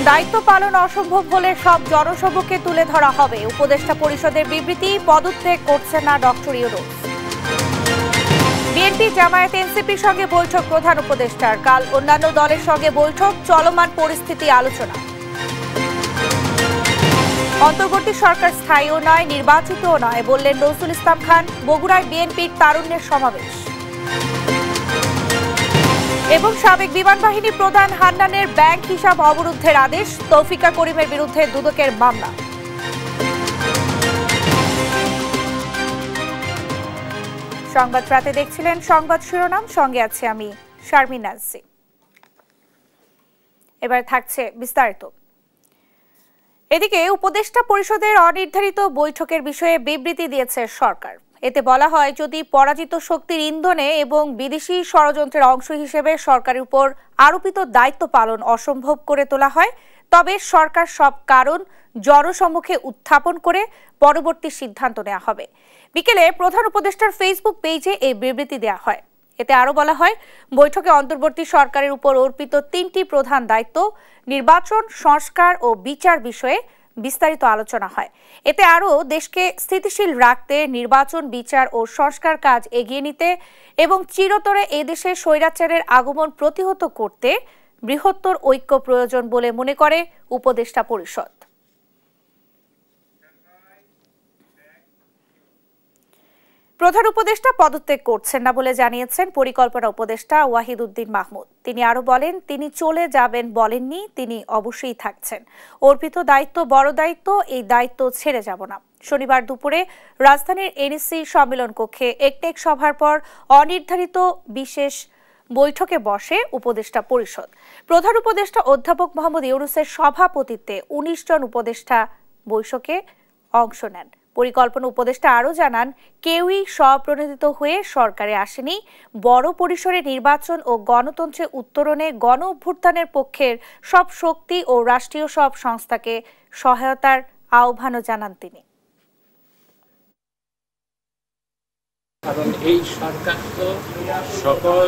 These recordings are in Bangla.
দায়িত্ব পালন অসম্ভব হলে সব জনসভাকে তুলে ধরা হবে। উপদেষ্টা পরিষদের বিবৃতি, পদত্যাগ করছে না ডক্টর ইউনূস। বিএনপি জামায়াত এনসিপির সঙ্গে বৈঠক প্রধান উপদেষ্টার। কাল অন্যান্য দলের সঙ্গে বৈঠক, চলমান পরিস্থিতি আলোচনা। অন্তর্বর্তী সরকার স্থায়ীও নয়, নির্বাচিতও নয় বললেন নজরুল ইসলাম খান। বগুড়ায় বিএনপির তারুণ্যের সমাবেশ। এবং সাবেক বিমান বাহিনী প্রধান হান্নানের ব্যাংক হিসাব অবরুদ্ধের আদেশ। তৌফিকা করিমের বিরুদ্ধে দুদকের মামলা। সংবাদ রাতে দেখছিলেন সংবাদ শিরোনাম, সঙ্গে আছে আমি শারমিন নাজরী। এবার থাকছে বিস্তারিত। এদিকে উপদেষ্টা পরিষদের অনির্ধারিত বৈঠকের বিষয়ে বিবৃতি দিয়েছে সরকার। এতে বলা হয়, যদি পরাজিত শক্তির ইন্ধনে এবং বিদেশি ষড়যন্ত্রের অংশ হিসেবে সরকারের উপর আরোপিত দায়িত্ব পালন অসম্ভব করে তোলা হয়, তবে সরকার সব কারণ জনসম্মুখে উত্থাপন করে পরবর্তী সিদ্ধান্ত নেওয়া হবে। বিকেলে প্রধান উপদেষ্টার ফেসবুক পেজে এই বিবৃতি দেওয়া হয়। এতে আরও বলা হয়, বৈঠকে অন্তর্বর্তী সরকারের উপর অর্পিত 3টি প্রধান দায়িত্ব, নির্বাচন, সংস্কার ও বিচার বিষয়ে বিস্তারিত আলোচনা হয়। এতে আরও দেশকে স্থিতিশীল রাখতে, নির্বাচন, বিচার ও সংস্কার কাজ এগিয়ে নিতে এবং চিরতরে এদেশে স্বৈরাচারের আগমন প্রতিহত করতে বৃহত্তর ঐক্য প্রয়োজন বলে মনে করে উপদেষ্টা পরিষদ। প্রধান উপদেষ্টা পদত্যাগ করছেন না বলে জানিয়েছেন পরিকল্পনা উপদেষ্টা ওয়াহিদ উদ্দিন মাহমুদ। তিনি আরো বলেন, তিনি চলে যাবেন বলেননি, তিনি অবশ্যই থাকছেন। অর্পিত দায়িত্ব বড় দায়িত্ব, এই দায়িত্ব ছেড়ে যাব না। শনিবার দুপুরে রাজধানীর এনএসসি সম্মেলন কক্ষে একটেক সভার পর অনির্ধারিত বিশেষ বৈঠকে বসে উপদেষ্টা পরিষদ। প্রধান উপদেষ্টা অধ্যাপক মোহাম্মদ ইউনূসের সভাপতিত্বে 19 জন উপদেষ্টা বৈঠকে অংশ নেন। পরিকল্পনা উপদেষ্টা আরও জানান, কেউই স্বপ্রণোদিত হয়ে সরকারে আসেনি। বড় পরিসরে নির্বাচন ও গণতন্ত্রের উত্তরণে গণ অভ্যুত্থানের পক্ষের সব শক্তি ও রাষ্ট্রীয় সব সংস্থাকে সহায়তার আহ্বানও জানান তিনি। কারণ এই সরকার তো সকল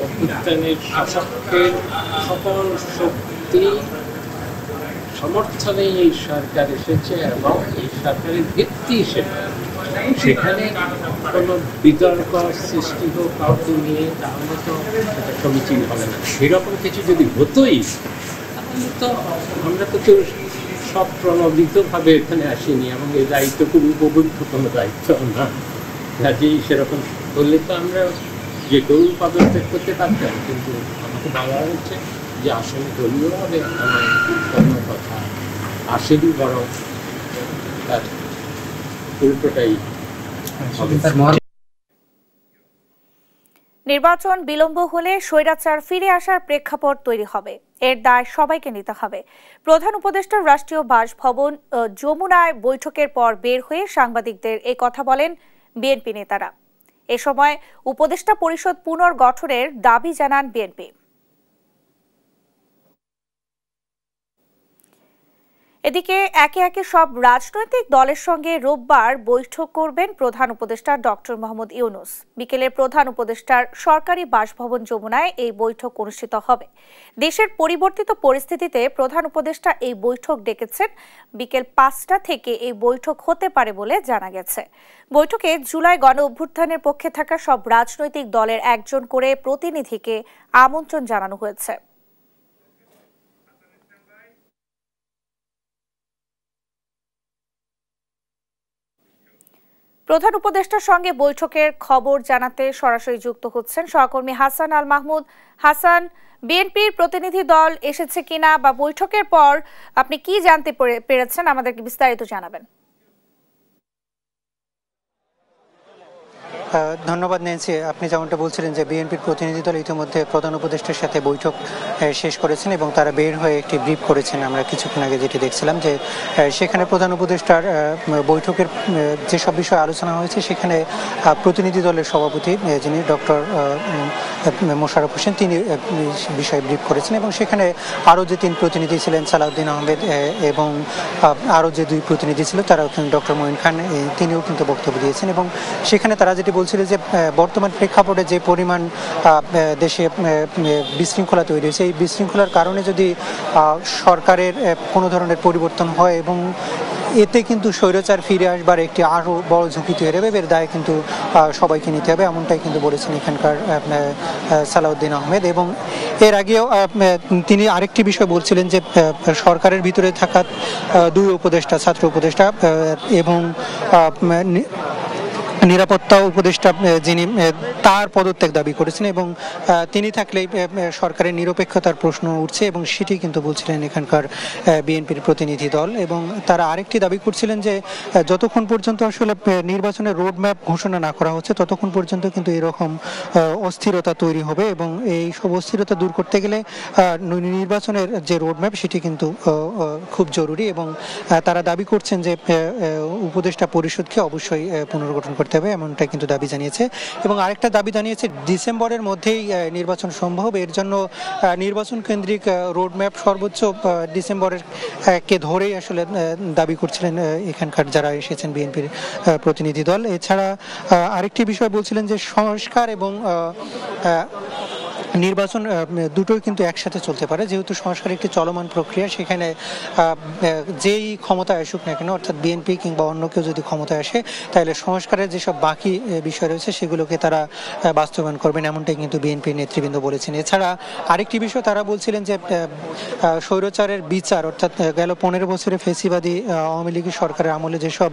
অভ্যুত্থানের শাসকের সকল শক্তি সমর্থনে এই সরকার এসেছে এবং এই সরকারের ভিত্তি হিসেবে সেখানে কোনো বিতর্ক সৃষ্টি হোক কাউকে নিয়ে, তাহলে তো এটা সমীচীন হবে না। সেরকম কিছু যদি হতোই, তাহলে তো আমরা তো কেউ সব প্রণোদিতভাবে এখানে আসিনি এবং এই দায়িত্ব খুব উপবদ্ধ কোনো দায়িত্ব না। কাজেই সেরকম করলে তো আমরা যে কেউ পদত্যাগ করতে পারতাম, কিন্তু আমাকে বলা হচ্ছে যে আসলে দলীয়ভাবে আমার কোনো কথা আসেনি, বরং তার উল্টোটাই হবে। নির্বাচন বিলম্ব হলে স্বৈরাচার ফিরে আসার প্রেক্ষাপট তৈরি হবে, এর দায় সবাইকে নিতে হবে। প্রধান উপদেষ্টার রাষ্ট্রীয় বাসভবন যমুনায় বৈঠকের পর বের হয়ে সাংবাদিকদের এই কথা বলেন বিএনপি নেতারা। এ সময় উপদেষ্টা পরিষদ পুনর্গঠনের দাবি জানান বিএনপি। এদিকে একে একে সব রাজনৈতিক দলের সঙ্গে রোববার বৈঠক করবেন প্রধান উপদেষ্টা ডক্টর মোহাম্মদ ইউনূস। বিকেলে প্রধান উপদেষ্টার সরকারি বাসভবন যমুনায় এই বৈঠক অনুষ্ঠিত হবে। দেশের পরিবর্তিত পরিস্থিতিতে প্রধান উপদেষ্টা এই বৈঠক ডেকেছেন। বিকেল 5টা থেকে এই বৈঠক হতে পারে বলে জানা গেছে। বৈঠকে জুলাই গণ অভ্যুত্থানের পক্ষে থাকা সব রাজনৈতিক দলের একজন করে প্রতিনিধিকে আমন্ত্রণ জানানো হয়েছে। প্রধান উপদেষ্টার সঙ্গে বৈঠকের খবর জানাতে সরাসরি যুক্ত হচ্ছেন সহকর্মী হাসান আল মাহমুদ। হাসান, বিএনপির প্রতিনিধি দল এসেছে কিনা বা বৈঠকের পর আপনি কি জানতে পেরেছেন, আমাদেরকে বিস্তারিত জানাবেন। ধন্যবাদ ন্যান্সি। আপনি যেমনটা বলছিলেন যে বিএনপির প্রতিনিধি দল ইতিমধ্যে প্রধান উপদেষ্টার সাথে বৈঠক শেষ করেছেন এবং তারা বের হয়ে একটি ব্রিফ করেছেন। আমরা কিছুক্ষণ আগে যেটি দেখছিলাম যে সেখানে প্রধান উপদেষ্টার বৈঠকের যেসব বিষয়ে আলোচনা হয়েছে, সেখানে প্রতিনিধি দলের সভাপতি যিনি ডক্টর মোশাররফ হোসেন, তিনি বিষয়ে ব্রিফ করেছেন এবং সেখানে আরও যে 3 প্রতিনিধি ছিলেন, সালাউদ্দিন আহমেদ এবং আরও যে 2 প্রতিনিধি ছিল, তারাও ডক্টর মঈন খান, তিনিও কিন্তু বক্তব্য দিয়েছেন এবং সেখানে তারা যেটি বলছিল যে বর্তমান প্রেক্ষাপটে যে পরিমাণ দেশে বিশৃঙ্খলা তৈরি হয়েছে, এই বিশৃঙ্খলার কারণে যদি সরকারের কোনো ধরনের পরিবর্তন হয় এবং এতে কিন্তু স্বৈরাচার ফিরে আসবার একটি আরও বড় ঝুঁকি তৈরি হবে, এর দায় কিন্তু সবাইকে নিতে হবে, এমনটাই কিন্তু বলেছেন এখানকার সালাউদ্দিন আহমেদ। এবং এর আগেও তিনি আরেকটি বিষয় বলছিলেন যে সরকারের ভিতরে থাকা দুই উপদেষ্টা, ছাত্র উপদেষ্টা এবং নিরাপত্তা উপদেষ্টা যিনি তার পদত্যাগ দাবি করেছেন এবং তিনি থাকলেই সরকারের নিরপেক্ষতার প্রশ্ন উঠছে এবং সেটি কিন্তু বলছিলেন এখানকার বিএনপির প্রতিনিধি দল। এবং তারা আরেকটি দাবি করছিলেন যে যতক্ষণ পর্যন্ত আসলে নির্বাচনের রোডম্যাপ ঘোষণা না করা হচ্ছে ততক্ষণ পর্যন্ত কিন্তু এরকম অস্থিরতা তৈরি হবে এবং এই সব অস্থিরতা দূর করতে গেলে নির্বাচনের যে রোডম্যাপ সেটি কিন্তু খুব জরুরি। এবং তারা দাবি করছেন যে উপদেষ্টা পরিষদকে অবশ্যই পুনর্গঠন করতে হবে, এমনটা কিন্তু দাবি জানিয়েছে। এবং আরেকটা দাবি জানিয়েছে ডিসেম্বরের মধ্যেই নির্বাচন সম্ভব, এর জন্য নির্বাচন কেন্দ্রিক রোডম্যাপ সর্বোচ্চ ডিসেম্বরের কে ধরেই আসলে দাবি করছিলেন এখানকার যারা এসেছেন বিএনপির প্রতিনিধি দল। এছাড়া আরেকটি বিষয় বলছিলেন যে সংস্কার এবং নির্বাচন দুটোই কিন্তু একসাথে চলতে পারে, যেহেতু সংস্কার একটি চলমান প্রক্রিয়া, সেখানে যেই ক্ষমতায় আসুক না কেন, অর্থাৎ বিএনপি কিংবা অন্য কেউ যদি ক্ষমতায় আসে তাহলে সংস্কারের যেসব বাকি বিষয় রয়েছে সেগুলোকে তারা বাস্তবায়ন করবেন, এমনটাই কিন্তু বিএনপির নেতৃবৃন্দ বলেছেন। এছাড়া আরেকটি বিষয় তারা বলছিলেন যে স্বৈরাচারের বিচার, অর্থাৎ গেল 15 বছরে ফেসিবাদী আওয়ামী লীগের সরকারের আমলে যেসব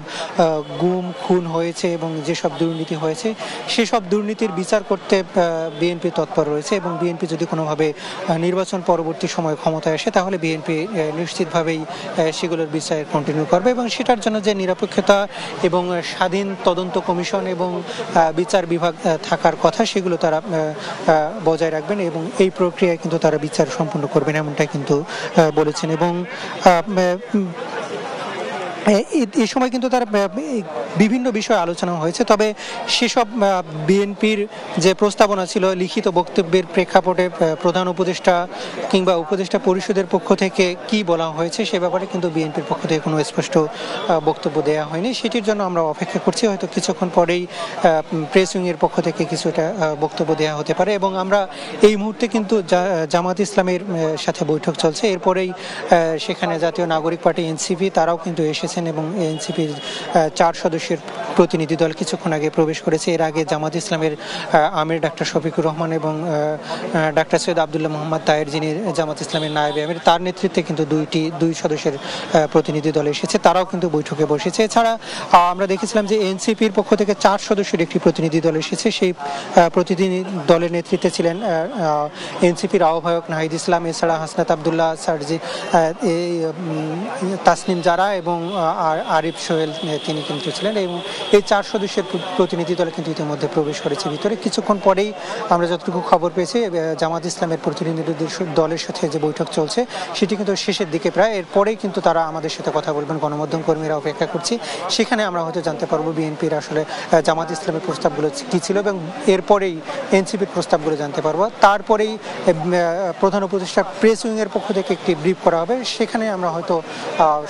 গুম খুন হয়েছে এবং যেসব দুর্নীতি হয়েছে সেসব দুর্নীতির বিচার করতে বিএনপি তৎপর রয়েছে এবং বিএনপি যদি কোনোভাবে নির্বাচন পরবর্তী সময় ক্ষমতায় আসে তাহলে বিএনপি নিশ্চিতভাবেই সেগুলোর বিচার কন্টিনিউ করবে এবং সেটার জন্য যে নিরপেক্ষতা এবং স্বাধীন তদন্ত কমিশন এবং বিচার বিভাগ থাকার কথা সেগুলো তারা বজায় রাখবেন এবং এই প্রক্রিয়ায় কিন্তু তারা বিচার সম্পন্ন করবেন, এমনটাই কিন্তু বলেছেন। এবং এই সময় কিন্তু তারা বিভিন্ন বিষয় আলোচনা হয়েছে, তবে সেসব বিএনপির যে প্রস্তাবনা ছিল লিখিত বক্তব্যের প্রেক্ষাপটে প্রধান উপদেষ্টা কিংবা উপদেষ্টা পরিষদের পক্ষ থেকে কি বলা হয়েছে সে ব্যাপারে কিন্তু বিএনপির পক্ষ থেকে কোনো স্পষ্ট বক্তব্য দেওয়া হয়নি। সেটির জন্য আমরা অপেক্ষা করছি, হয়তো কিছুক্ষণ পরেই প্রেস উইংয়ের পক্ষ থেকে কিছুটা বক্তব্য দেওয়া হতে পারে। এবং আমরা এই মুহূর্তে কিন্তু জামাত ইসলামের সাথে বৈঠক চলছে, এরপরেই সেখানে জাতীয় নাগরিক পার্টি এনসিপি তারাও কিন্তু এসেছেন এবং এনসিপির 4 সদস্যের প্রতিনিধি দল কিছুক্ষণ আগে প্রবেশ করেছে। এর আগে জামাত ইসলামের আমির ডাক্তার শফিকুর রহমান এবং ডাক্তার সৈয়দ আবদুল্লাহ মোহাম্মদ তাহের, যিনি জামাত ইসলামের নায়েবে আমির, তার নেতৃত্বে কিন্তু দুই সদস্যের প্রতিনিধি দল এসেছে, তারাও কিন্তু বৈঠকে বসেছে। এছাড়া আমরা দেখেছিলাম যে এনসিপির পক্ষ থেকে 4 সদস্যের একটি প্রতিনিধি দল এসেছে, সেই প্রতিনিধি দলের নেতৃত্বে ছিলেন এনসিপির আহ্বায়ক নাহিদ ইসলাম, এছাড়া হাসনাত আবদুল্লাহ, সারজি, তাসনিম জারা এবং আরিফ সোহেল তিনি কিন্তু ছিলেন এবং এই 4 সদস্যের প্রতিনিধি দল কিন্তু ইতিমধ্যে প্রবেশ করেছে ভিতরে। কিছুক্ষণ পরেই আমরা যতটুকু খবর পেয়েছি জামাত ইসলামের প্রতিনিধি দলের সাথে যে বৈঠক চলছে সেটি কিন্তু শেষের দিকে প্রায়, এরপরেই কিন্তু তারা আমাদের সাথে কথা বলবেন। গণমাধ্যম কর্মীরা অপেক্ষা করছি, সেখানে আমরা হয়তো জানতে পারবো বিএনপির আসলে জামাত ইসলামের প্রস্তাবগুলো কী ছিল এবং এরপরেই এনসিপির প্রস্তাবগুলো জানতে পারবো। তারপরেই প্রধান উপদেষ্টা প্রেস উইংয়ের পক্ষ থেকে একটি ব্রিফ করা হবে, সেখানে আমরা হয়তো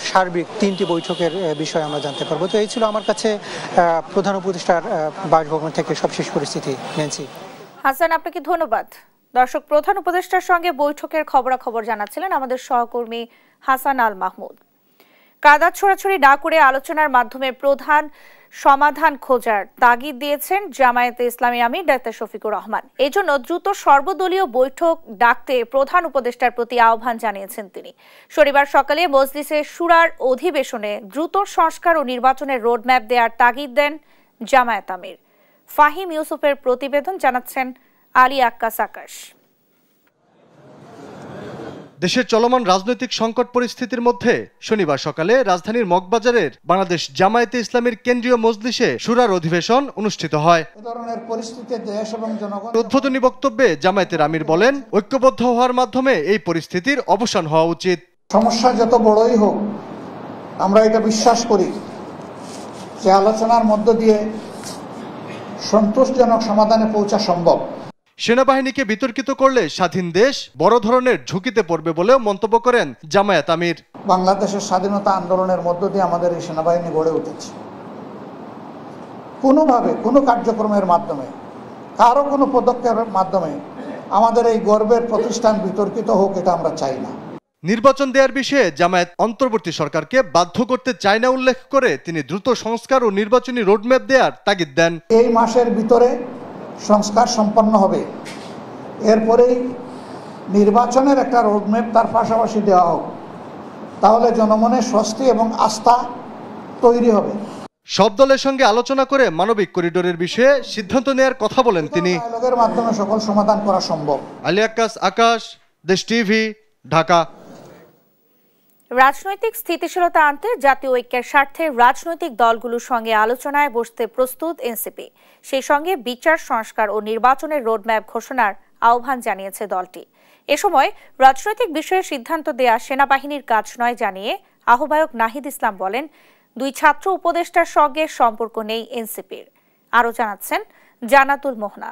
সার্বিক 3টি বৈঠকের বিষয় আমরা জানতে পারবো। তো এই ছিল আমার কাছে প্রধান উপদেষ্টার বাসভবন থেকে সবশেষ পরিস্থিতি। ন্যান্সি। হাসান, আপনাকে ধন্যবাদ। দর্শক, প্রধান উপদেষ্টার সঙ্গে বৈঠকের খবরাখবর জানাচ্ছিলেন আমাদের সহকর্মী হাসান আল মাহমুদ। কাদা ছোড়াছড়ি না করে আলোচনার মাধ্যমে প্রধান সমাধান খোঁজার তাগিদ দিয়েছেন জামায়াতে ইসলামী আমির ডাক্তার শফিকুর রহমান। এজন্য দ্রুত সর্বদলীয় বৈঠক ডাকতে প্রধান উপদেষ্টার প্রতি আহ্বান জানিয়েছেন তিনি। শনিবার সকালে মজলিসে শুরার অধিবেশনে দ্রুত সংস্কার ও নির্বাচনের রোডম্যাপ দেওয়ার তাগিদ দেন জামায়াত আমির। ফাহিম ইউসুফের প্রতিবেদন, জানাচ্ছেন আলী আক্কাস আকাশ। দেশের চলমান রাজনৈতিক সংকট পরিস্থিতির মধ্যে শনিবার সকালে রাজধানীর মগবাজারের বাংলাদেশ জামায়াতে ইসলামীর কেন্দ্রীয় মজলিসে শুরার অধিবেশন অনুষ্ঠিত হয়। উদ্বোধনী বক্তব্যে জামায়াতের আমির বলেন, ঐক্যবদ্ধ হওয়ার মাধ্যমে এই পরিস্থিতির অবসান হওয়া উচিত। সমস্যা যত বড়ই হোক, আমরা এটা বিশ্বাস করি যে আলোচনার মধ্য দিয়ে সন্তোষজনক সমাধানে পৌঁছা সম্ভব। সেনাবাহিনীকে বিতর্কিত করলে স্বাধীন দেশ বড় ধরনের ঝুঁকিতে পড়বে বলেও মন্তব্য করেন জামায়াত আমির। বাংলাদেশের স্বাধীনতা আন্দোলনের মধ্য দিয়ে আমাদের এই সেনাবাহিনী গড়ে উঠেছে। কোনোভাবে কোনো কার্যক্রমের মাধ্যমে কারো কোনো পদক্ষেপের মাধ্যমে আমাদের এই গর্বের প্রতিষ্ঠান বিতর্কিত হোক, এটা আমরা চাই না। নির্বাচন দেওয়ার বিষয়ে জামায়াত অন্তর্বর্তী সরকারকে বাধ্য করতে চায় না উল্লেখ করে তিনি দ্রুত সংস্কার ও নির্বাচনী রোডম্যাপ দেওয়ার তাগিদ দেন। এই মাসের ভিতরে সংস্কার সম্পন্ন হবে, এরপরেই নির্বাচনের একটা রোডম্যাপ তার পাশাপাশি দেওয়া হোক, তাহলে জনমনের স্বস্তি এবং আস্থা তৈরি হবে। সব দলের সঙ্গে আলোচনা করে মানবিক করিডোরের বিষয়ে সিদ্ধান্ত নেওয়ার কথা বলেন তিনি। ডায়ালগের মাধ্যমে সকল সমাধান করা সম্ভব। আলী আক্কাস, আকাশ, দেশ টিভি, ঢাকা। রাজনৈতিক স্থিতিশীলতা আনতে জাতীয় ঐক্যের স্বার্থে রাজনৈতিক দলগুলোর সঙ্গে আলোচনায় বসতে প্রস্তুত এনসিপি। সেই সঙ্গে বিচার সংস্কার ও নির্বাচনের রোডম্যাপ ঘোষণার আহ্বান জানিয়েছে দলটি। এ সময় রাজনৈতিক বিষয়ে সিদ্ধান্ত দেয়া সেনাবাহিনীর কাজ নয় জানিয়ে আহ্বায়ক নাহিদ ইসলাম বলেন, দুই ছাত্র উপদেষ্টার সঙ্গে সম্পর্ক নেই এনসিপির। আরও জানাচ্ছেন জানাতুল মোহনা।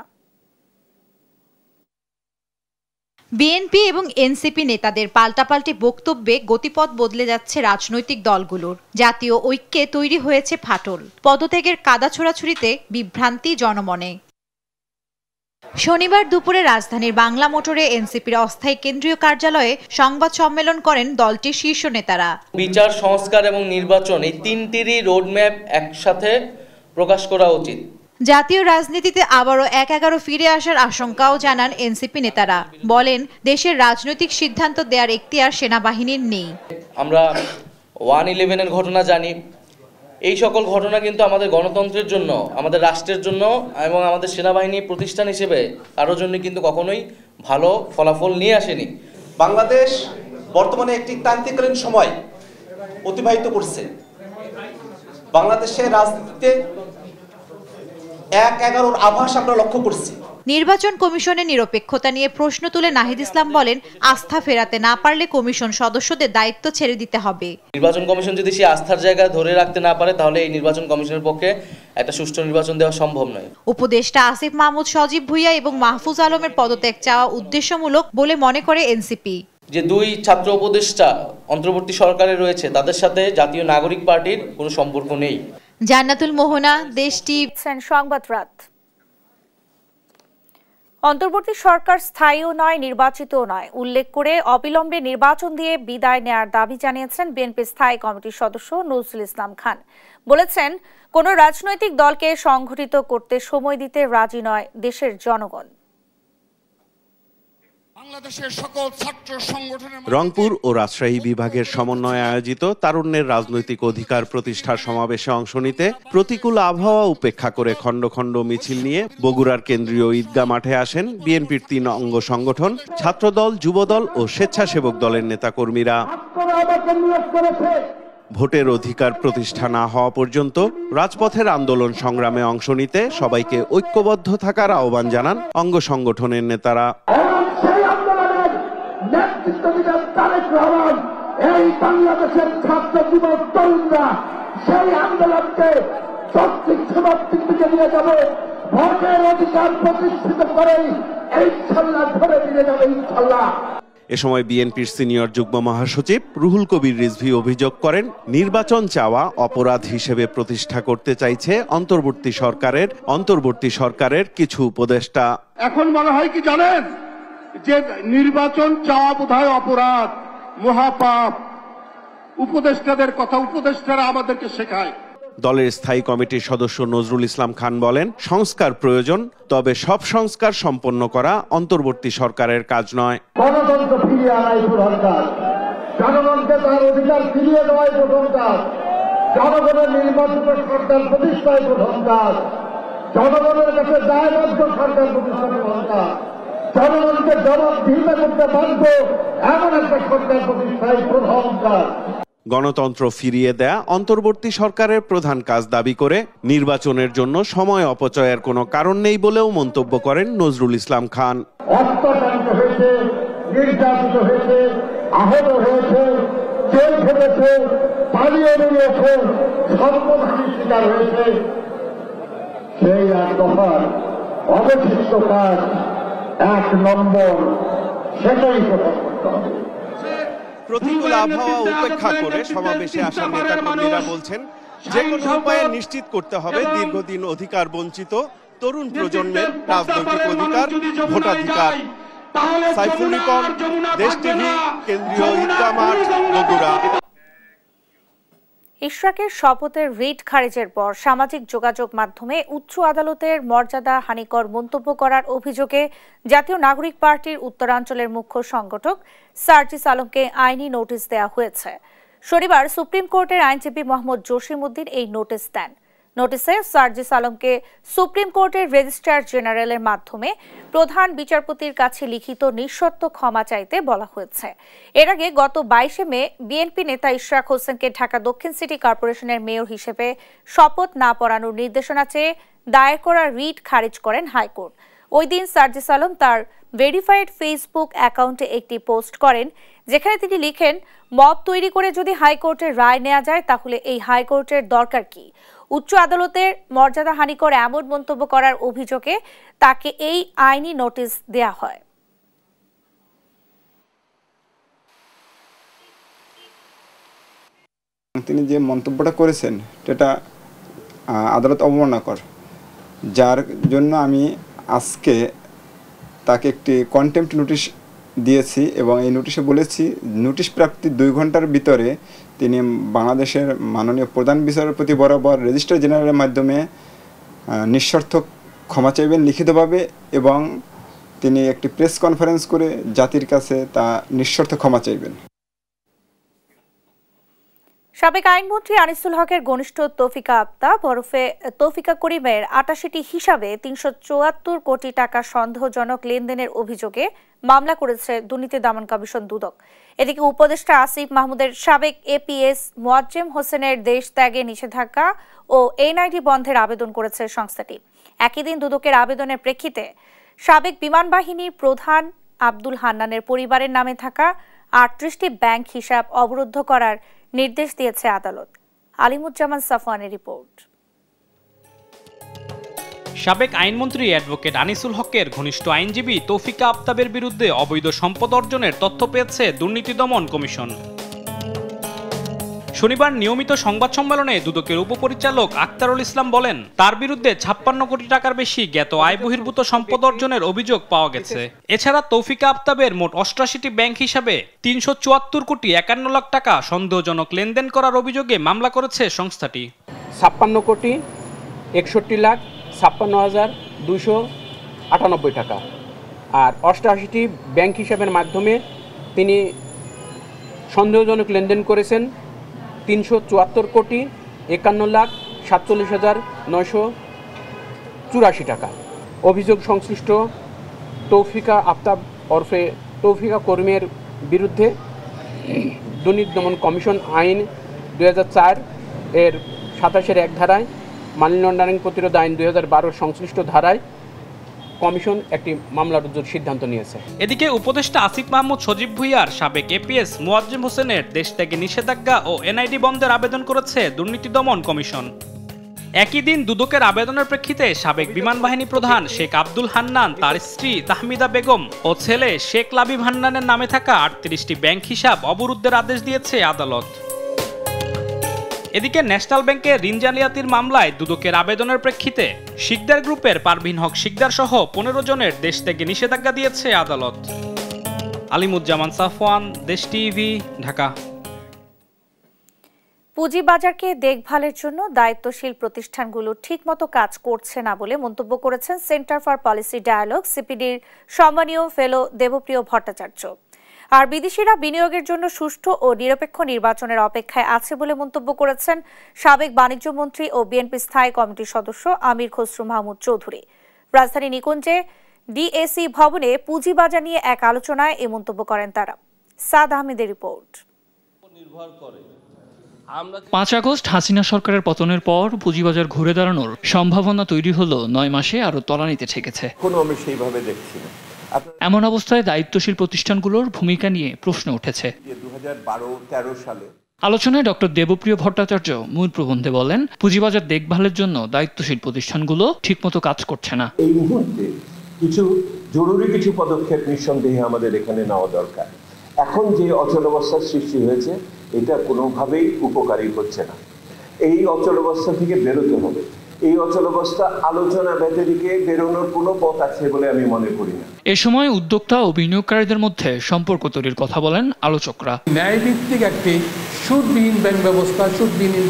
বিএনপি এবং এনসিপি নেতাদের পাল্টাপাল্টি বক্তব্যে গতিপথ বদলে যাচ্ছে রাজনৈতিক দলগুলোর। জাতীয় ঐক্যে তৈরি হয়েছে ফাটল, পদত্যাগের কাদা ছোড়াছুড়িতে বিভ্রান্তি জনমনে। শনিবার দুপুরে রাজধানীর বাংলা মোটরে এনসিপির অস্থায়ী কেন্দ্রীয় কার্যালয়ে সংবাদ সম্মেলন করেন দলটির শীর্ষ নেতারা। বিচার সংস্কার এবং নির্বাচন এই তিনটিরই রোডম্যাপ একসাথে প্রকাশ করা উচিত। জাতীয় রাজনীতিতে আবারও ১-১১ ফিরে আসার আশঙ্কাও জানান এনসিপি নেতারা। বলেন, দেশের রাজনৈতিক সিদ্ধান্ত দেওয়ার এখতিয়ার সেনাবাহিনীর নেই। আমরা 1/11-এর ঘটনা জানি। এই সকল ঘটনা কিন্তু আমাদের গণতন্ত্রের জন্য, আমাদের রাষ্ট্রের জন্য এবং আমাদের সেনাবাহিনী প্রতিষ্ঠান হিসেবে কারোর জন্য কিন্তু কখনোই ভালো ফলাফল নিয়ে আসেনি। বাংলাদেশ বর্তমানে একটি ক্রান্তিকালীন সময় অতিবাহিত করছে। বাংলাদেশের রাজনীতিতে ১-১১-র আভাস আমরা লক্ষ্য করছি। নির্বাচন কমিশনের নিরপেক্ষতা নিয়ে প্রশ্ন তুলে নাহিদ ইসলাম বলেন, আস্থা ফেরাতে না পারলে কমিশন সদস্যদের দায়িত্ব ছেড়ে দিতে হবে। নির্বাচন কমিশন যদি সেই আস্থার জায়গা ধরে রাখতে না পারে, তাহলে এই নির্বাচন কমিশনের পক্ষে একটা সুষ্ঠু নির্বাচন দেওয়া সম্ভব নয়। উপদেষ্টা আসিফ মাহমুদ সজীব ভুইয়া এবং মাহফুজ আলমের পদত্যাগ চাওয়া উদ্দেশ্যমূলক বলে মনে করে এনসিপি। যে দুই ছাত্র উপদেষ্টা অন্তর্বর্তী সরকারে রয়েছে, তাদের সাথে জাতীয় নাগরিক পার্টির কোনো সম্পর্ক নেই। জান্নাতুল মোহনা, দেশ টিভি সংবাদ রাত। অন্তর্বর্তী সরকার স্থায়ীও নয়, নির্বাচিতও নয় উল্লেখ করে অবিলম্বে নির্বাচন দিয়ে বিদায় নেয়ার দাবি জানিয়েছেন বিএনপি স্থায়ী কমিটির সদস্য নজরুল ইসলাম খান। বলেছেন, কোন রাজনৈতিক দলকে সংগঠিত করতে সময় দিতে রাজি নয় দেশের জনগণ। রংপুর ও রাজশাহী বিভাগের সমন্বয়ে আয়োজিত তারুণ্যের রাজনৈতিক অধিকার প্রতিষ্ঠার সমাবেশে অংশ নিতে প্রতিকূল আবহাওয়া উপেক্ষা করে খণ্ড খণ্ড মিছিল নিয়ে বগুড়ার কেন্দ্রীয় ঈদগাহ মাঠে আসেন বিএনপির ৩ অঙ্গ সংগঠন, ছাত্রদল, যুবদল ও স্বেচ্ছাসেবক দলের নেতাকর্মীরা। ভোটের অধিকার প্রতিষ্ঠা না হওয়া পর্যন্ত রাজপথের আন্দোলন সংগ্রামে অংশ নিতে সবাইকে ঐক্যবদ্ধ থাকার আহ্বান জানান অঙ্গ সংগঠনের নেতারা। এই বাংলাদেশের ছাত্র যুবক তরুণরা সেই আন্দোলনকে সঠিক সমাপ্তির দিকে নিয়ে যাবে। ভোটের অধিকার প্রতিষ্ঠিত করে ইনশাআল্লাহ ধরে নিয়ে যাবে ইনশাআল্লাহ। এ সময় বিএনপির সিনিয়র যুগ্ম মহাসচিব রুহুল কবির রিজভী অভিযোগ করেন, নির্বাচন চাওয়া অপরাধ হিসেবে প্রতিষ্ঠা করতে চাইছে অন্তর্বর্তী সরকারের কিছু উপদেষ্টা। এখন মনে হয় কি জানেন, যে নির্বাচন চাওয়া বোধহয় অপরাধ, মহাপাপ। উপদেষ্টাদের কথা উপদেষ্টারা আমাদেরকে শেখায়। দলের স্থায়ী কমিটির সদস্য নজরুল ইসলাম খান বলেন, সংস্কার প্রয়োজন, তবে সব সংস্কার সম্পন্ন করা অন্তর্বর্তী সরকারের কাজ নয়। গণতন্ত্র ফিরিয়ে আনাই প্রধান কাজ, জনগণকে তার অধিকার ফিরিয়ে দেওয়াই প্রথম কাজ, জনগণের নির্বাচিত সরকার প্রতিষ্ঠায় প্রথম কাজ, জনগণের কাছে দায়বদ্ধ সরকার প্রতিষ্ঠা প্রথম কাজ, জনগণকে জবাবদিহিতা করতে বাধ্য এমন একটা সরকার প্রতিষ্ঠায় প্রথম কাজ। গণতন্ত্র ফিরিয়ে দেয়া অন্তর্বর্তী সরকারের প্রধান কাজ দাবি করে নির্বাচনের জন্য সময় অপচয়ের কোনো কারণ নেই বলেও মন্তব্য করেন নজরুল ইসলাম খান। অত্যাচারিত হয়েছে, নির্যাতিত হয়েছে, আহত হয়েছে, জেল খেটেছে, পালিয়ে বেরিয়েছে, সর্বহানির শিকার হয়েছে। সেই এক দফার অবশিষ্ট কাজ 1 নম্বর, সেটাই প্রথম করতে হবে। প্রতিকূল আবহাওয়া উপেক্ষা করে সমাবেশে আসা নেতাকর্মীরা বলছেন, যে কোনো উপায়ে নিশ্চিত করতে হবে দীর্ঘদিন অধিকার বঞ্চিত তরুণ প্রজন্মের রাজনৈতিক অধিকার, ভোটাধিকার। সাইফুল রিপন, দেশ টিভি, কেন্দ্রীয় ঈদগাহ মাঠ, বগুড়া। ইশরাকের শপথের রিট খারিজের পর সামাজিক যোগাযোগ মাধ্যমে উচ্চ আদালতের মর্যাদা হানিকর মন্তব্য করার অভিযোগে জাতীয় নাগরিক পার্টির উত্তরাঞ্চলের মুখ্য সংগঠক সার্জিস আলমকে আইনি নোটিশ দেওয়া হয়েছে। শনিবার সুপ্রিম কোর্টের আইনজীবী মোহাম্মদ জসিমউদ্দিন এই নোটিশ দেন। নোটিশে সার্জিস আলমকে সুপ্রিম কোর্টের রেজিস্ট্রার জেনারেলের মাধ্যমে প্রধান বিচারপতির কাছে লিখিত নিঃশর্ত ক্ষমা চাইতে বলা হয়েছে। এর আগে গত 22 মে বিএনপি নেতা ইশরাক হোসেনকে ঢাকা দক্ষিণ সিটি কর্পোরেশনের মেয়র হিসেবে শপথ না পড়ানোর নির্দেশনা চেয়ে দায়ের করা রিট খারিজ করেন হাইকোর্ট। ওই দিন সার্জিস আলম তার ভেরিফাইড ফেসবুক অ্যাকাউন্টে একটি পোস্ট করেন, যেখানে তিনি লিখেন, মব তৈরি করে যদি হাইকোর্টের রায় নেওয়া যায় তাহলে এই হাইকোর্টের দরকার কি? উচ্চ আদালতের মর্যাদা হানিকর এমন মন্তব্য করার অভিযোগে তাকে এই আইনি নোটিশ দেয়া হয়। তিনি যে মন্তব্যটা করেছেন সেটা আদালত অবমাননাকর, যার জন্য আমি আজকে তাকে একটি কন্টেম্প্ট নোটিশ দিয়েছি এবং এই নোটিশে বলেছি নোটিশ প্রাপ্তির 2 ঘন্টার ভিতরে তিনি বাংলাদেশের মাননীয় প্রধান বিচারপতি বরাবর রেজিস্ট্রার জেনারেলের মাধ্যমে নিঃশর্ত ক্ষমা চাইবেন লিখিতভাবে, এবং তিনি একটি প্রেস কনফারেন্স করে জাতির কাছে তা নিঃশর্ত ক্ষমা চাইবেন। সাবেক আইনমন্ত্রী আনিসুল হকের ঘনিষ্ঠ তৌফিকা আফতাব ওরফে তৌফিকা করিমের 88টি হিসাবে 374 কোটি টাকা সন্দেহজনক লেনদেনের অভিযোগে মামলা করেছে দুর্নীতি দমন কমিশন দুদক। এদিকে উপদেষ্টা আসিফ মাহমুদের সাবেক এপিএস মোয়াজ্জেম হোসেনের দেশ ত্যাগে নিষেধাজ্ঞা ও এনআইডি বন্ধের আবেদন করেছে সংস্থাটি। একই দিন দুদকের আবেদনের প্রেক্ষিতে সাবেক বিমান বাহিনীর প্রধান আব্দুল হান্নানের পরিবারের নামে থাকা 38টি ব্যাংক হিসাব অবরুদ্ধ করার নির্দেশ দিয়েছে আদালত। আলিমুজ্জামান সাফওয়ানের রিপোর্ট। সাবেক আইনমন্ত্রী অ্যাডভোকেট আনিসুল হকের ঘনিষ্ঠ আইনজীবী তৌফিকা আফতাবের বিরুদ্ধে অবৈধ সম্পদ অর্জনের তথ্য পেয়েছে দুর্নীতি দমন কমিশন। শনিবার নিয়মিত সংবাদ সম্মেলনে দুদকের উপপরিচালক আক্তারুল ইসলাম বলেন, তার বিরুদ্ধে 56 কোটি টাকার বেশি জ্ঞাত আয় বহির্ভূত সম্পদ অর্জনের অভিযোগ পাওয়া গেছে। এছাড়া তৌফিকা আফতাবের মোট 88টি ব্যাংক হিসাবে 374 কোটি 51 লাখ টাকা সন্দেহজনক লেনদেন করার অভিযোগে মামলা করেছে সংস্থাটি। 56 কোটি 61 লাখ 56,298 টাকা আর 88টি ব্যাংক হিসাবের মাধ্যমে তিনি সন্দেহজনক লেনদেন করেছেন 374 কোটি 51 লাখ 47,984 টাকা। অভিযোগ সংশ্লিষ্ট তৌফিকা আফতাব ওরফে তৌফিকা করিমের বিরুদ্ধে দুর্নীতি দমন কমিশন আইন 2004 এর 27-1 ধারায়, মানি লন্ডারিং প্রতিরোধ আইন 2012 সংশ্লিষ্ট ধারায় কমিশন একটি মামলা রুজুর সিদ্ধান্ত নিয়েছে। এদিকে উপদেষ্টা আসিফ মাহমুদ সজীব ভুইয়ার সাবেক এপিএস মোয়াজ্জেম হোসেনের দেশ থেকে নিষেধাজ্ঞা ও এনআইডি বন্ধের আবেদন করেছে দুর্নীতি দমন কমিশন। একই দিন দুদকের আবেদনের প্রেক্ষিতে সাবেক বিমান বাহিনী প্রধান শেখ আব্দুল হান্নান, তার স্ত্রী তাহমিদা বেগম ও ছেলে শেখ লাবিব হান্নানের নামে থাকা 38টি ব্যাংক হিসাব অবরুদ্ধের আদেশ দিয়েছে আদালত। এদিকে ন্যাশনাল ব্যাংকের ঋণ জালিয়াতির মামলায় দুদকের আবেদনের প্রেক্ষিতে শিকদার গ্রুপের পারভিন হক শিকদার সহ 15 জনের দেশ থেকে নিষেধাজ্ঞা দিয়েছে আদালত। আলিমুজ্জামান সাফওয়ান, দেশ টিভি, ঢাকা। পুঁজিবাজারকে দেখভালের জন্য দায়িত্বশীল প্রতিষ্ঠানগুলো ঠিকমতো কাজ করছে না বলে মন্তব্য করেছেন সেন্টার ফর পলিসি ডায়ালগ সিপিডির সম্মানীয় ফেলো দেবপ্রিয় ভট্টাচার্য। আর বিদেশিরা বিনিয়োগের জন্য সুষ্ঠু ও নিরপেক্ষ নির্বাচনের অপেক্ষায় আছে বলে মন্তব্য করেছেন সাবেক বাণিজ্য মন্ত্রী ও বিএনপি স্থায়ী কমিটির সদস্য আমির খসরু মাহমুদ চৌধুরী। রাজধানী নিকুঞ্জে ডিএসি ভবনে পুঁজিবাজার নিয়ে এক আলোচনায় এই মন্তব্য করেন তারা। সাদ আহমেদের রিপোর্ট। 5 আগস্ট হাসিনা সরকারের পতনের পর পুঁজিবাজার ঘুরে দাঁড়ানোর সম্ভাবনা তৈরি হলো 9 মাসে আরো তলানিতে ঠেকেছে। আমি সেইভাবে দেখছি না। এমন অবস্থায় দায়িত্বশীল প্রতিষ্ঠানগুলোর ভূমিকা নিয়ে প্রশ্ন উঠেছে। 2012-13 সালে আলোচনায় ডক্টর দেবপ্রিয় ভট্টাচার্য মূল প্রবন্ধে বলেন, পুঁজিবাজার দেখভালের জন্য দায়িত্বশীল প্রতিষ্ঠানগুলো ঠিকমতো কাজ করছে না। এই মুহূর্তে জরুরি কিছু পদক্ষেপ নিঃসন্দেহে আমাদের এখানে নেওয়া দরকার। এখন যে অচলাবস্থার সৃষ্টি হয়েছে এটা কোনোভাবেই উপকারী হচ্ছে না। এই অচলাবস্থা থেকে বেরোতে হবে। এই অচলাবস্থা আলোচনা ব্যতিরেকে বেরোনোর কোনো পথ আছে বলে আমি মনে করি না। এ সময় উদ্যোক্তা ও বিনিয়োগকারীদের মধ্যে সম্পর্ক তৈরির কথা বলেন আলোচকরা। ন্যায়ভিত্তিক একটি সুদবিহীন ব্যাংক ব্যবস্থা, সুদবিহীন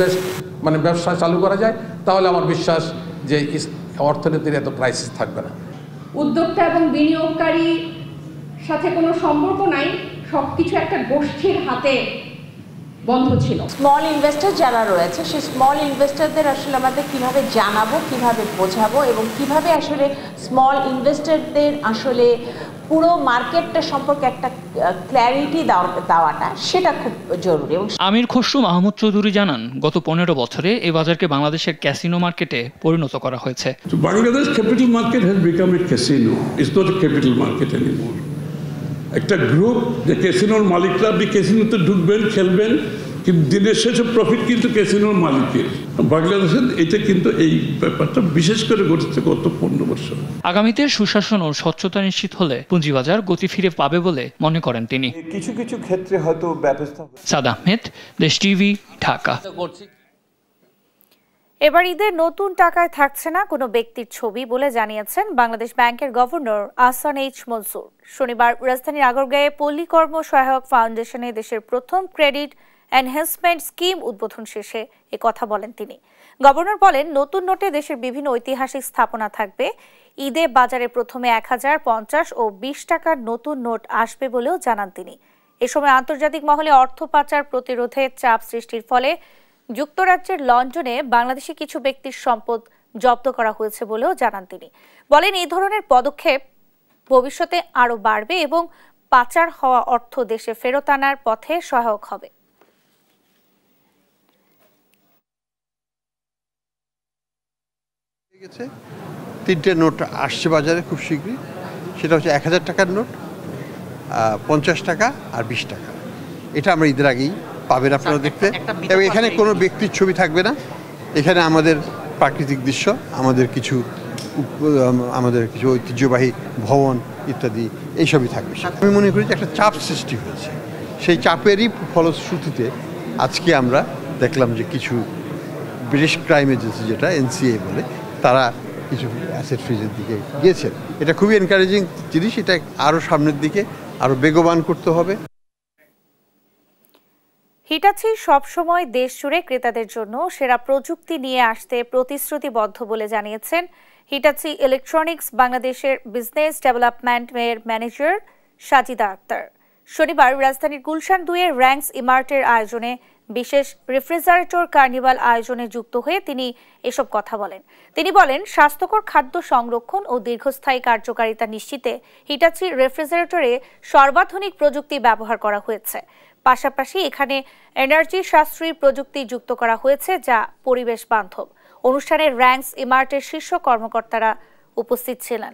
মানে ব্যবসা চালু করা যায়, তাহলে আমার বিশ্বাস যে অর্থনীতির এত ক্রাইসিস থাকবে না। উদ্যোক্তা এবং বিনিয়োগকারী সাথে কোনো সম্পর্ক নাই, সবকিছু একটা গোষ্ঠীর হাতে বন্ধ ছিল। স্মল ইনভেস্টর যারা রয়েছে সেই স্মল ইনভেস্টরদের আসলে আমাদের কিভাবে জানাবো, কিভাবে বোঝাবো এবং কিভাবে আসলে স্মল ইনভেস্টরদের আসলে পুরো মার্কেটটা সম্পর্কে একটা ক্ল্যারিটি দেওয়াটা সেটা খুব জরুরি। আমির খসরু মাহমুদ চৌধুরী জানান, গত 15 বছরে এই বাজারকে বাংলাদেশের ক্যাসিনো মার্কেটে পরিণত করা হয়েছে। Bangladesh capital market has become a casino, it's not a capital market anymore. একটা গ্রুপ যে ক্যাসিনোর মালিকরা, আপনি ক্যাসিনোতে ঢুকবেন, খেলবেন, কিন্তু দিনের শেষে প্রফিট কিন্তু ক্যাসিনোর মালিকের। বাংলাদেশের এটা কিন্তু এই ব্যাপারটা বিশেষ করে ঘটেছে গত 15 বছর। আগামীতে সুশাসন ও স্বচ্ছতা নিশ্চিত হলে পুঁজিবাজার গতি ফিরে পাবে বলে মনে করেন তিনি। কিছু কিছু ক্ষেত্রে হয়তো ব্যবস্থা। সাদ আহমেদ, দেশ টিভি, ঢাকা। এবার ঈদের নতুন টাকায় থাকছে না কোনো ব্যক্তির ছবি বলে জানিয়েছেন বাংলাদেশ ব্যাংকের গভর্নর আহসান এইচ মনসুর। শনিবার রাজধানীর আগরগাঁয়ে পল্লী কর্ম সহায়ক ফাউন্ডেশনে দেশের প্রথম ক্রেডিট এনহ্যান্সমেন্ট স্কিম উদ্বোধন শেষে কথা বলেন তিনি। গভর্নর বলেন, নতুন নোটে দেশের বিভিন্ন ঐতিহাসিক স্থাপনা থাকবে। ঈদে বাজারে প্রথমে 1000, 50 ও 20 টাকার নতুন নোট আসবে বলেও জানান তিনি। এ সময় আন্তর্জাতিক মহলে অর্থ পাচার প্রতিরোধে চাপ সৃষ্টির ফলে যুক্তরাজ্যের লন্ডনে বাংলাদেশি কিছু ব্যক্তির সম্পদ জব্দ করা হয়েছে বলেও জানান তিনি। বলেন, এই ধরনের পদক্ষেপ ভবিষ্যতে আরও বাড়বে এবং পাচার হওয়া অর্থ দেশে ফেরত আনার পথে সহায়ক হবে। তিনটে নোট আসছে বাজারে খুব শীঘ্রই। সেটা হচ্ছে 1000 টাকার নোট, 50 টাকা আর 20 টাকা। এটা আমরা ঈদের আগেই পাবেন আপনারা দেখতে। এবং এখানে কোনো ব্যক্তির ছবি থাকবে না। এখানে আমাদের প্রাকৃতিক দৃশ্য, আমাদের কিছু ঐতিহ্যবাহী ভবন ইত্যাদি এইসবই থাকবে। আমি মনে করি যে একটা চাপ সৃষ্টি হয়েছে। সেই চাপেরই ফলশ্রুতিতে আজকে আমরা দেখলাম যে কিছু ব্রিটিশ ক্রাইম এজেন্সি, যেটা এনসিএ বলে, তারা কিছু অ্যাসেট ফ্রিজের দিকে গিয়েছেন। এটা খুবই এনকারেজিং জিনিস। এটা আরও সামনের দিকে আরও বেগবান করতে হবে। হিটাচি সবসময় দেশ জুড়ে ক্রেতাদের জন্য সেরা প্রযুক্তি নিয়ে আসতে প্রতিশ্রুতিবদ্ধ বলে জানিয়েছেন হিটাচি ইলেকট্রনিক্স বাংলাদেশের বিজনেস ডেভেলপমেন্টের ম্যানেজার সাজিদা আক্তার। শনিবার রাজধানীর গুলশান 2-এর র্যাঙ্কস ইমার্টের আয়োজনে বিশেষ রেফ্রিজারেটর কার্নিভাল আয়োজনে যুক্ত হয়ে তিনি এসব কথা বলেন। তিনি বলেন, স্বাস্থ্যকর খাদ্য সংরক্ষণ ও দীর্ঘস্থায়ী কার্যকারিতা নিশ্চিতে হিটাচি রেফ্রিজারেটরে সর্বাধুনিক প্রযুক্তি ব্যবহার করা হয়েছে। পাশাপাশি এখানে এনার্জি সাশ্রয়ী প্রযুক্তি যুক্ত করা হয়েছে, যা পরিবেশ বান্ধব। অনুষ্ঠানে র্যাঙ্কস ইমার্টের শীর্ষ কর্মকর্তারা উপস্থিত ছিলেন।